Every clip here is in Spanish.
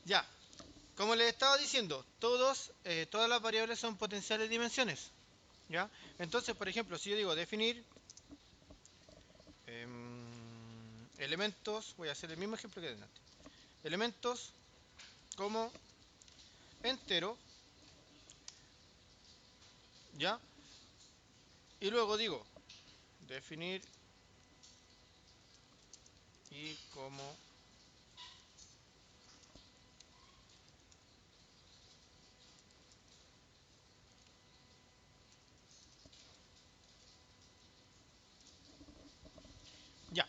Ya, como les estaba diciendo, todas las variables son potenciales dimensiones. ¿Ya? Entonces, por ejemplo, si yo digo definir elementos, voy a hacer el mismo ejemplo que delante. Elementos como entero, ¿ya? Y luego digo definir y como ya.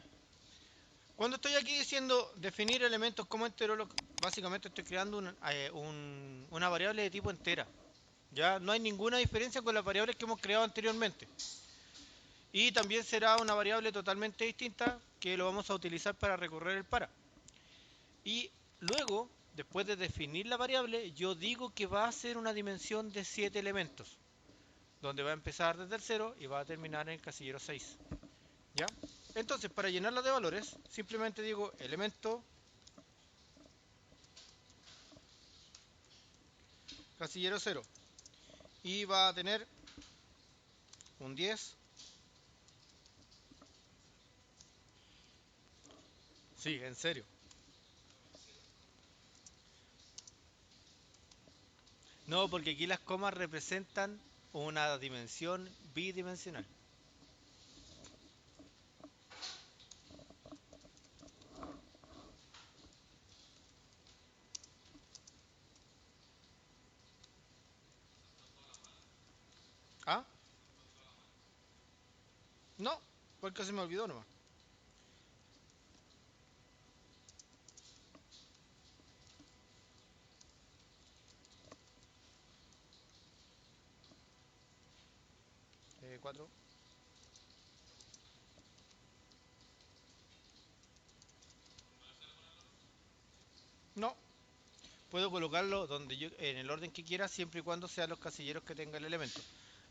Cuando estoy aquí diciendo definir elementos como entero, básicamente estoy creando una variable de tipo entera. Ya no hay ninguna diferencia con las variables que hemos creado anteriormente. Y también será una variable totalmente distinta que lo vamos a utilizar para recorrer el para. Y luego, después de definir la variable, yo digo que va a ser una dimensión de 7 elementos, donde va a empezar desde el cero y va a terminar en el casillero 6. ¿Ya? Entonces, para llenarla de valores, simplemente digo elemento casillero cero y va a tener un 10. Sí, en serio. No, porque aquí las comas representan una dimensión bidimensional. ¿Ah? No, porque se me olvidó nomás. 4. No, puedo colocarlo donde yo, en el orden que quiera, siempre y cuando sean los casilleros que tenga el elemento.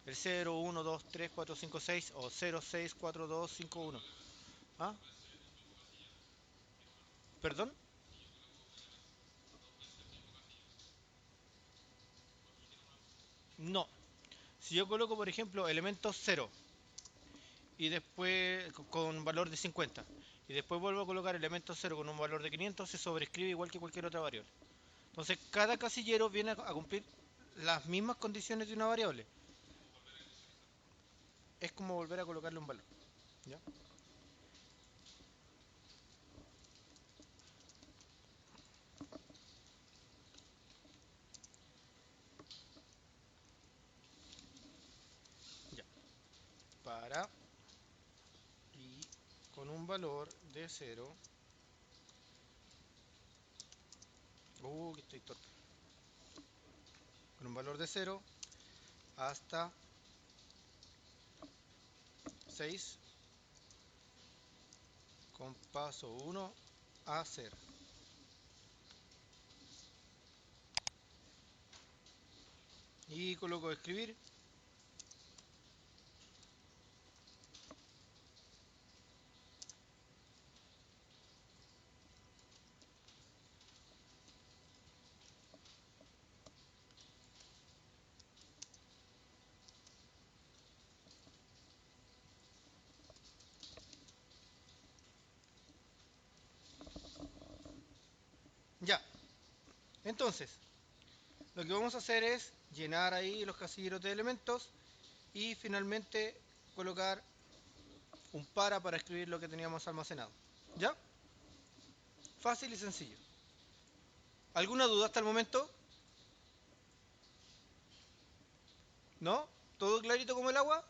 El 0, 1, 2, 3, 4, 5, 6 o 0, 6, 4, 2, 5, 1. ¿Ah? ¿Perdón? No. Si yo coloco, por ejemplo, elemento 0 y después con valor de 50 y después vuelvo a colocar elemento 0 con un valor de 500, se sobrescribe igual que cualquier otra variable. Entonces, cada casillero viene a cumplir las mismas condiciones de una variable. Es como volver a colocarle un valor. ¿Ya? Ya. Para y con un valor de 0. Que estoy torpe. Con un valor de 0 hasta 6 con paso 1 a hacer. Y coloco escribir. Ya. Entonces, lo que vamos a hacer es llenar ahí los casilleros de elementos y finalmente colocar un para escribir lo que teníamos almacenado. ¿Ya? Fácil y sencillo. ¿Alguna duda hasta el momento? ¿No? ¿Todo clarito como el agua?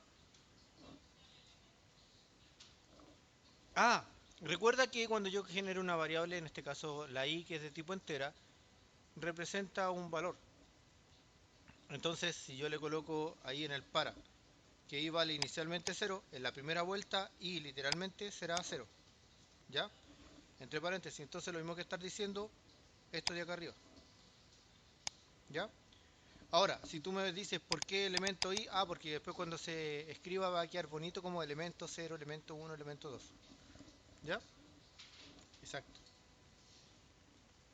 Ah, recuerda que cuando yo genero una variable, en este caso la i, que es de tipo entera, representa un valor. Entonces, si yo le coloco ahí en el para, que i vale inicialmente 0, en la primera vuelta i literalmente será 0. ¿Ya? Entre paréntesis, entonces lo mismo que estar diciendo esto de acá arriba. ¿Ya? Ahora, si tú me dices por qué elemento i, porque después cuando se escriba va a quedar bonito como elemento 0, elemento 1, elemento 2. ¿Ya? Exacto.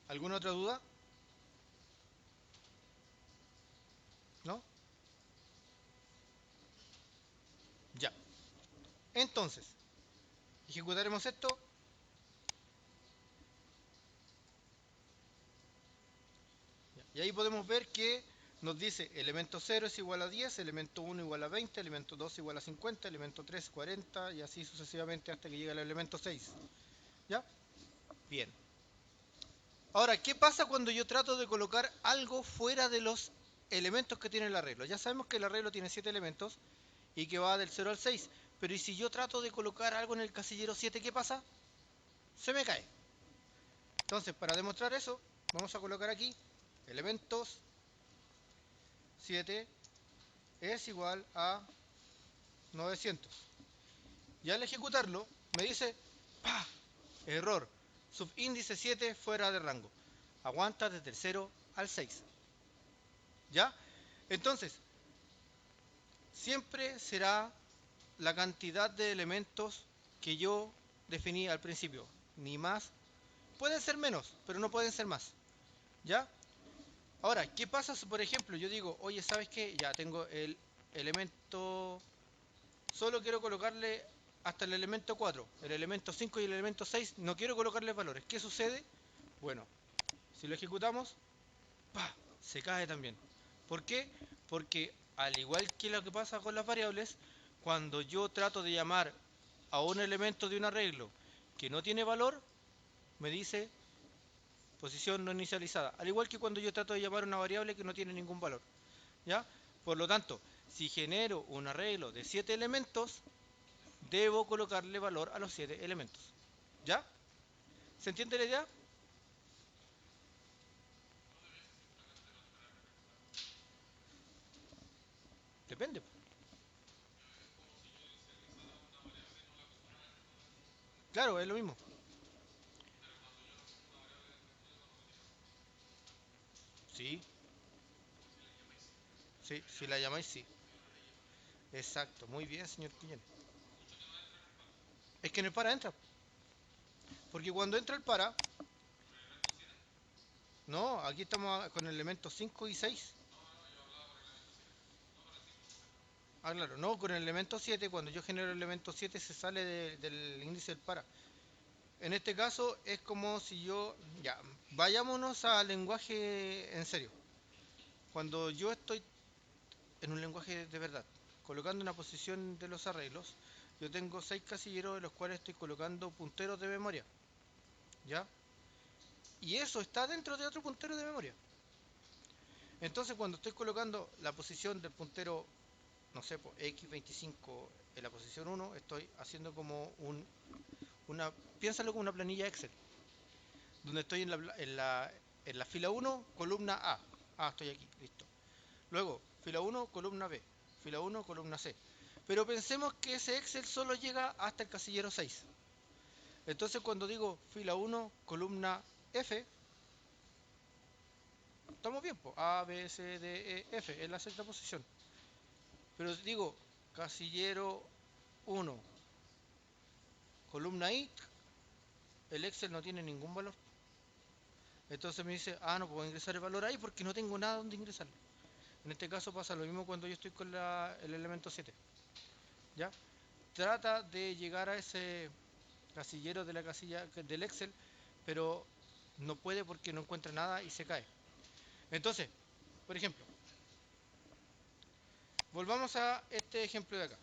¿Alguna otra duda? Entonces, ejecutaremos esto. Y ahí podemos ver que nos dice elemento 0 es igual a 10, elemento 1 igual a 20, elemento 2 igual a 50, elemento 3 40 y así sucesivamente hasta que llegue al elemento 6. ¿Ya? Bien. Ahora, ¿qué pasa cuando yo trato de colocar algo fuera de los elementos que tiene el arreglo? Ya sabemos que el arreglo tiene 7 elementos y que va del 0 al 6. Pero ¿y si yo trato de colocar algo en el casillero 7, qué pasa? Se me cae. Entonces, para demostrar eso, vamos a colocar aquí elementos 7 es igual a 900. Y al ejecutarlo, me dice, ¡pah! Error, subíndice 7 fuera de rango. Aguanta desde el 0 al 6. ¿Ya? Entonces, siempre será la cantidad de elementos que yo definí al principio. Ni más. Pueden ser menos, pero no pueden ser más. ¿Ya? Ahora, ¿qué pasa si, por ejemplo, yo digo, oye, ¿sabes qué? Ya tengo el elemento. Solo quiero colocarle hasta el elemento 4, el elemento 5 y el elemento 6. No quiero colocarle valores. ¿Qué sucede? Bueno, si lo ejecutamos, ¡pah! Se cae también. ¿Por qué? Porque al igual que lo que pasa con las variables, cuando yo trato de llamar a un elemento de un arreglo que no tiene valor, me dice posición no inicializada. Al igual que cuando yo trato de llamar a una variable que no tiene ningún valor. ¿Ya? Por lo tanto, si genero un arreglo de 7 elementos, debo colocarle valor a los 7 elementos. ¿Ya? ¿Se entiende la idea? Depende. Claro, es lo mismo. Sí, sí, si la llamáis, sí. Exacto, muy bien, señor Quiñones. Es que en el para entra. Porque cuando entra el para, no, aquí estamos con el elemento 5 y 6. Ah, claro, no, con el elemento 7, cuando yo genero el elemento 7 se sale del índice del para. En este caso es como si yo, ya, vayámonos al lenguaje en serio. Cuando yo estoy en un lenguaje de verdad, colocando una posición de los arreglos, yo tengo 6 casilleros de los cuales estoy colocando punteros de memoria, ¿ya? Y eso está dentro de otro puntero de memoria. Entonces cuando estoy colocando la posición del puntero, no sé, pues, X25 en la posición 1, estoy haciendo como una, piénsalo como una planilla Excel, donde estoy en la fila 1, columna A. Ah, estoy aquí, listo. Luego, fila 1, columna B. Fila 1, columna C. Pero pensemos que ese Excel solo llega hasta el casillero 6. Entonces cuando digo fila 1, columna F, estamos bien, pues A, B, C, D, E, F, es la sexta posición. Pero digo casillero 1, columna I, el Excel no tiene ningún valor. Entonces me dice, no puedo ingresar el valor ahí porque no tengo nada donde ingresarlo. En este caso pasa lo mismo cuando yo estoy con el elemento 7. ¿Ya? Trata de llegar a ese casillero de la casilla del Excel, pero no puede porque no encuentra nada y se cae. Entonces, por ejemplo, volvamos a este ejemplo de acá.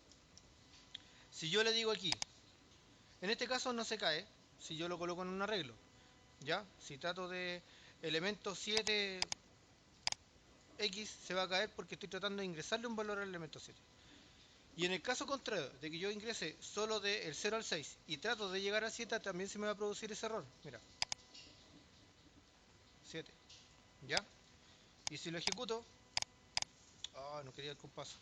Si yo le digo aquí, en este caso no se cae, si yo lo coloco en un arreglo, ¿ya? Si trato de elemento 7X se va a caer porque estoy tratando de ingresarle un valor al elemento 7. Y en el caso contrario, de que yo ingrese solo del 0 al 6 y trato de llegar al 7, también se me va a producir ese error. Mira, 7, ¿ya? Y si lo ejecuto, no quería el compás.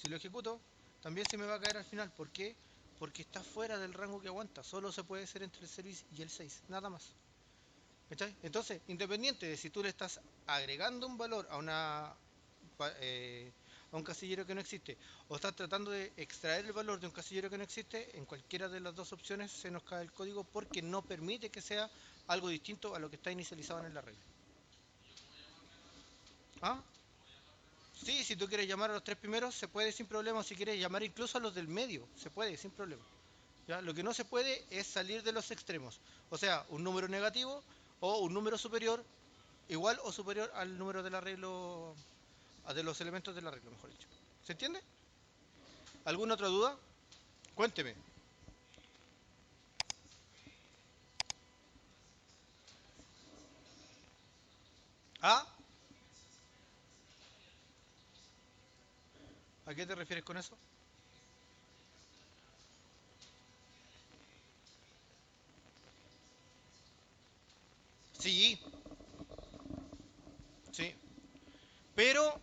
Si lo ejecuto, también se me va a caer al final. ¿Por qué? Porque está fuera del rango que aguanta. Solo se puede hacer entre el 0 y el 6, nada más. ¿Cachai? Entonces, independiente de si tú le estás agregando un valor a un casillero que no existe, o estás tratando de extraer el valor de un casillero que no existe, en cualquiera de las dos opciones se nos cae el código porque no permite que sea algo distinto a lo que está inicializado en el arreglo. ¿Ah? Sí, si tú quieres llamar a los tres primeros, se puede sin problema. Si quieres llamar incluso a los del medio, se puede sin problema. ¿Ya? Lo que no se puede es salir de los extremos. O sea, un número negativo o un número superior, igual o superior al número del arreglo, de los elementos del arreglo, mejor dicho. ¿Se entiende? ¿Alguna otra duda? Cuénteme. ¿Ah? ¿A qué te refieres con eso? Sí, sí. Pero,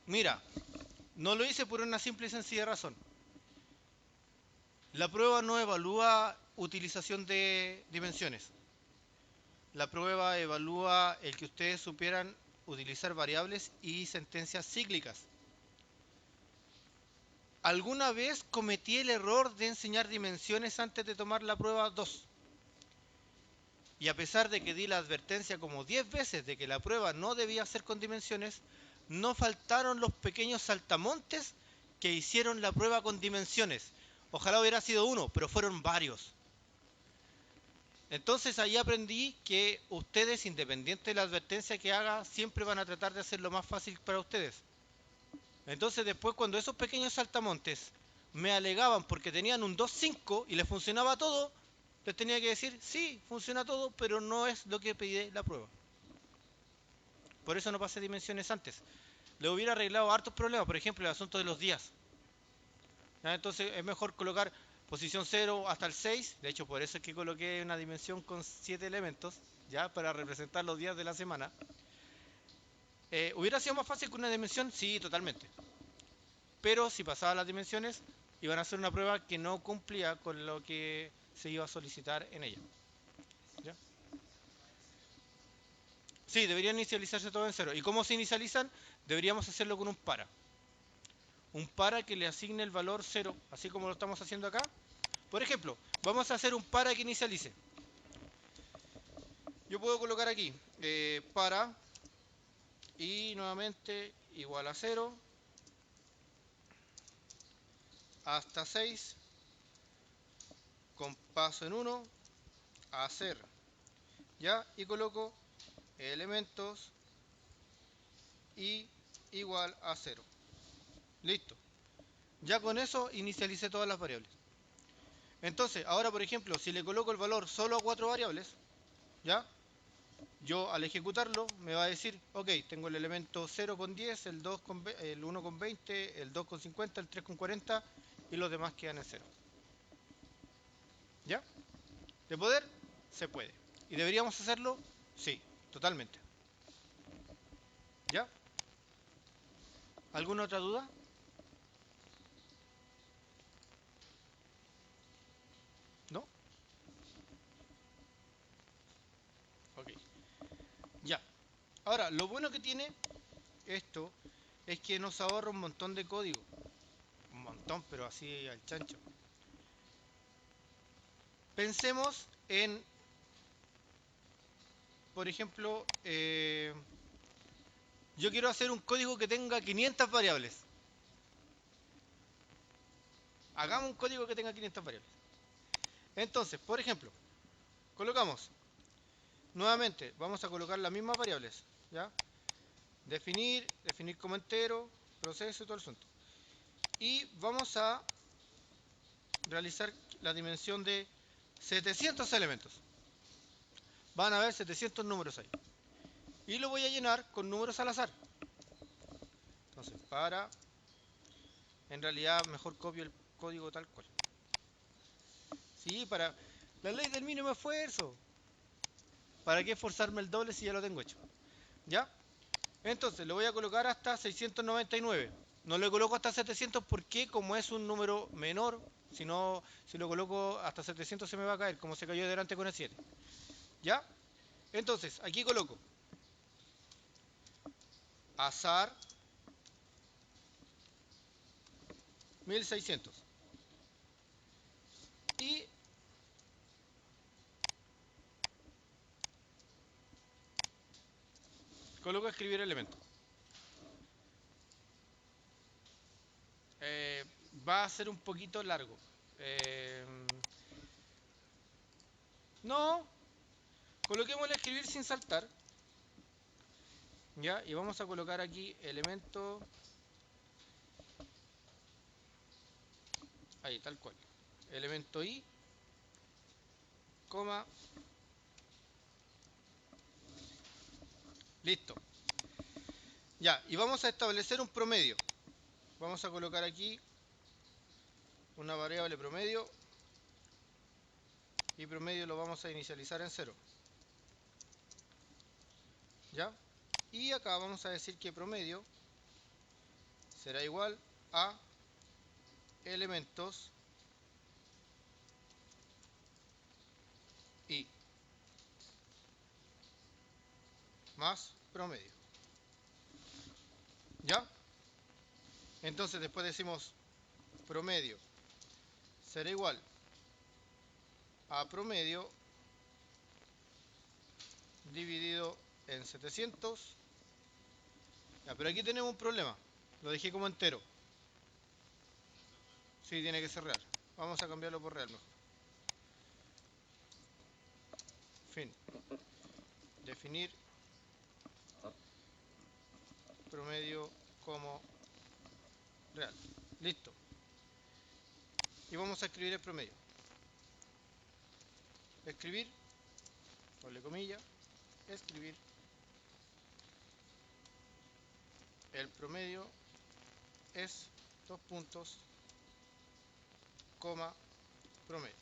mira, no lo hice por una simple y sencilla razón. La prueba no evalúa utilización de dimensiones. La prueba evalúa el que ustedes supieran utilizar variables y sentencias cíclicas. Alguna vez cometí el error de enseñar dimensiones antes de tomar la prueba 2. Y a pesar de que di la advertencia como 10 veces de que la prueba no debía ser con dimensiones, no faltaron los pequeños saltamontes que hicieron la prueba con dimensiones. Ojalá hubiera sido uno, pero fueron varios. Entonces ahí aprendí que ustedes, independiente de la advertencia que haga, siempre van a tratar de hacer lo más fácil para ustedes. Entonces después cuando esos pequeños saltamontes me alegaban porque tenían un 2.5 y les funcionaba todo, les tenía que decir, sí, funciona todo, pero no es lo que pide la prueba. Por eso no pasé dimensiones antes. Le hubiera arreglado hartos problemas, por ejemplo, el asunto de los días. ¿Ya? Entonces es mejor colocar posición 0 hasta el 6. De hecho, por eso es que coloqué una dimensión con 7 elementos, ya para representar los días de la semana. ¿Hubiera sido más fácil que una dimensión? Sí, totalmente. Pero si pasaba las dimensiones, iban a hacer una prueba que no cumplía con lo que se iba a solicitar en ella. ¿Ya? Sí, deberían inicializarse todo en cero. ¿Y cómo se inicializan? Deberíamos hacerlo con un para. Un para que le asigne el valor cero, así como lo estamos haciendo acá. Por ejemplo, vamos a hacer un para que inicialice. Yo puedo colocar aquí para y nuevamente igual a cero hasta 6 con paso en uno a hacer. ¿Ya? Y coloco elementos y igual a cero. Listo. Ya con eso inicialicé todas las variables. Entonces, ahora por ejemplo, si le coloco el valor solo a 4 variables, ¿ya? Yo al ejecutarlo me va a decir, ok, tengo el elemento 0 con 10, el 2 con el 1 con 20, el 2 con 50, el 3 con 40 y los demás quedan en cero. ¿Ya? ¿De poder? Se puede. ¿Y deberíamos hacerlo? Sí, totalmente. ¿Ya? ¿Alguna otra duda? ¿No? Ok. Ya. Ahora, lo bueno que tiene esto es que nos ahorra un montón de código. Un montón, pero así al chancho. Pensemos en, por ejemplo, yo quiero hacer un código que tenga 500 variables. Hagamos un código que tenga 500 variables. Entonces, por ejemplo, colocamos, nuevamente, vamos a colocar las mismas variables. ¿Ya? Definir como entero, proceso y todo el asunto. Y vamos a realizar la dimensión de 700 elementos. Van a haber 700 números ahí. Y lo voy a llenar con números al azar. Entonces, en realidad, mejor copio el código tal cual. Sí, para la ley del mínimo esfuerzo. ¿Para qué esforzarme el doble si ya lo tengo hecho? ¿Ya? Entonces, lo voy a colocar hasta 699. No le coloco hasta 700 porque como es un número menor, si lo coloco hasta 700 se me va a caer, como se cayó delante con el 7. ¿Ya? Entonces, aquí coloco azar 1600. Y coloco escribir elemento. va a ser un poquito largo. No, coloquemos el escribir sin saltar. Ya, y vamos a colocar aquí elemento. Ahí, tal cual. Elemento i, coma. Listo. Ya, y vamos a establecer un promedio. Vamos a colocar aquí una variable promedio. Y promedio lo vamos a inicializar en 0. ¿Ya? Y acá vamos a decir que promedio será igual a elementos y más promedio. ¿Ya? Entonces después decimos promedio será igual a promedio dividido en 700. Ya, pero aquí tenemos un problema. Lo dejé como entero. Sí, tiene que ser real. Vamos a cambiarlo por real mejor. Fin. Definir promedio como real. Listo. Y vamos a escribir el promedio. Escribir, doble comilla, escribir el promedio es 2 puntos, coma, promedio.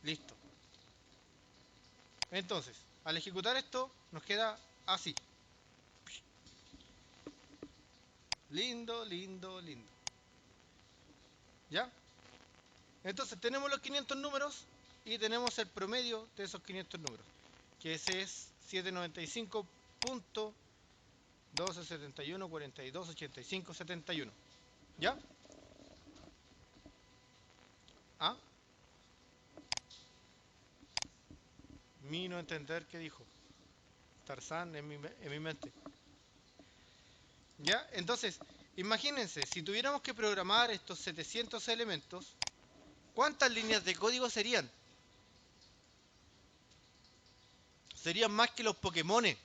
Listo. Entonces, al ejecutar esto, nos queda así. Lindo, lindo, lindo. ¿Ya? Entonces tenemos los 500 números y tenemos el promedio de esos 500 números, que ese es 795.1271.4285.71. ¿Ya? ¿Ah? Mi no entender qué dijo. Tarzán en mi mente. ¿Ya? Entonces, imagínense, si tuviéramos que programar estos 700 elementos, ¿cuántas líneas de código serían? Serían más que los Pokémones.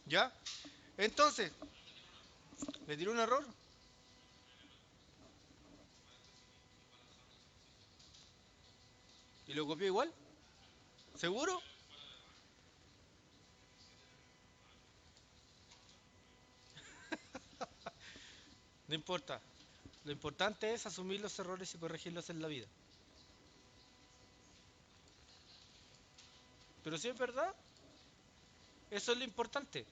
¿Ya? Entonces, ¿le tiró un error? ¿Y lo copió igual? ¿Seguro? No importa. Lo importante es asumir los errores y corregirlos en la vida. Pero si es verdad, eso es lo importante.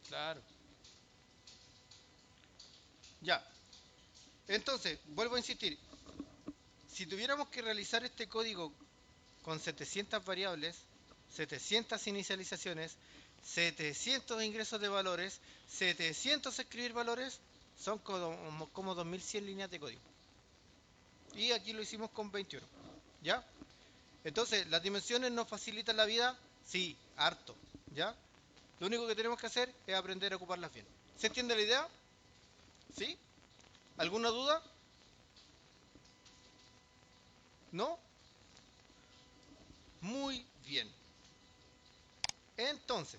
Claro. Ya. Entonces, vuelvo a insistir. Si tuviéramos que realizar este código con 700 variables, 700 inicializaciones, 700 ingresos de valores, 700 escribir valores, son como 2100 líneas de código. Y aquí lo hicimos con 21. ¿Ya? Entonces, ¿las dimensiones nos facilitan la vida? Sí, harto. ¿Ya? Lo único que tenemos que hacer es aprender a ocuparlas bien. ¿Se entiende la idea? ¿Sí? ¿Alguna duda? ¿No? Muy bien. Entonces,